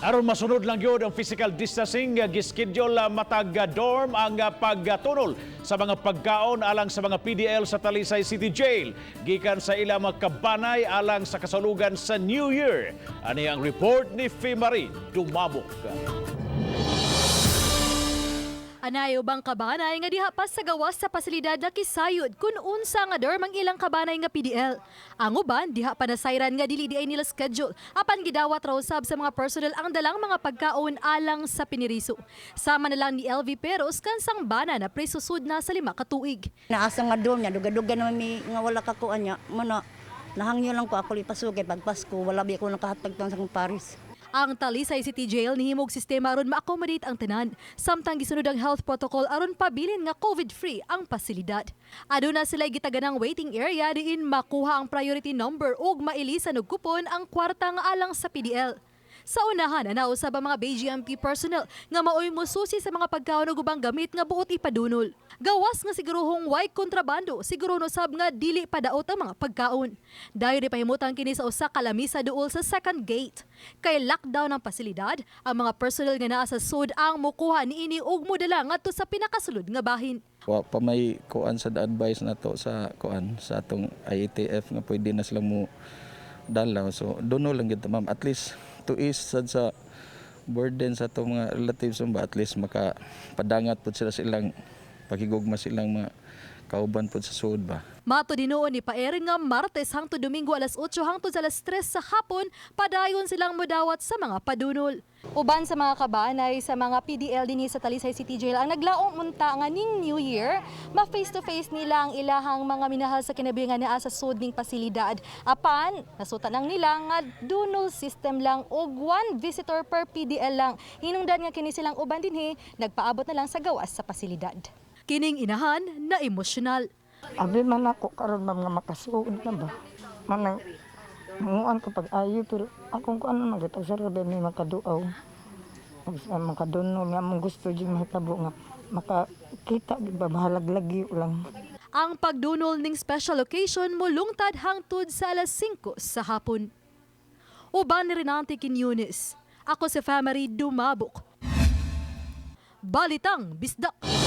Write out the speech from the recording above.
Aron masunod lang yun ang physical distancing, gischedule matag dorm ang pagtunol sa mga pagkaon alang sa mga PDL sa Talisay City Jail. Gikan sa ilang mga kabanay alang sa kasalugan sa New Year. Ani ang report ni Fimari Dumabok. Anayo bang kabanay nga diha pa sa gawas sa pasilidad na kisayod kung unsa nga dorm ang ilang kabanay nga PDL. Ang uban diha pa nasayran nga dili di ay nila schedule apan gidawat raw sab sa mga personnel ang dalang mga pagkaon alang sa piniriso. Sama na lang ni LV Peros kansang bana na presusud na sa 5 ka tuig. Naasa nga dorm niya, duga-duga naman mi nga wala ka kuan niya. Muna, nahangyo lang ko ako lipasugay pag Pasko, wala bi ako nakahatag tang sa Paris. Ang Talisay City Jail nihimog sistema aron ma-accommodate ang tanan. Samtang gisunod ang health protocol aron pabilin nga COVID-free ang pasilidad. Aduna sila gitaganang waiting area diin makuha ang priority number ug mailisan og kupon ang kwarta nga alang sa PDL. Sa unahan, nausab ang mga BGMP personnel nga maoy mosusi sa mga pagkaon ug ubang gamit nga buot ipadunol. Gawas nga siguruhong way kontrabando, siguro no sab nga dili padaot ang mga pagkaon. Dayon pahimutan kini sa usa ka lamisa duol sa second gate. Kay lockdown ang pasilidad, ang mga personnel nga naa sa sud ang mokuha niini ug modala ngadto sa pinakasulod nga bahin. Wa pa may kuan sa advice na to sa kuan sa atong IATF nga pwede na silang mo dalaw. So dono lang gid ma'am, at least to ease sad sa burden sa atong mga relatives ba, at least makapadangat pud sila sa ilang pakigugma silang mga kauban pud sa suod ba. Mato dinuon ni Paer nga Martes hangtod Domingo alas 8 hangtod alas 3 sa hapon, padayon silang modawat sa mga padunol. Uban sa mga kabanay sa mga PDL dinhi sa Talisay City Jail ang naglaong unta nga ning New Year, ma-face to face nila ang ilahang mga minahal sa kinabuhi naa sa sud ning pasilidad. Apan nasutan ang nila nga dunol system lang og 1 visitor per PDL lang. Hinungdan nga kini silang uban dinhi nagpaabot na lang sa gawas sa pasilidad. Kining inahan na emosyonal. Abi man ako karon mga makasuod na ba. Manang manguan ko pag ayo pero akong kuan man gitag sa rabi may makaduaw. Makaduno nga mong gusto jud mahitabo nga makakita gid ba bahalag lagi lang. Ang pagdunol ning special occasion mulungtad hangtod sa alas 5 sa hapon. Uban ni Renante Quiñones. Ako si Fimari Dumabok. Balitang Bisdak.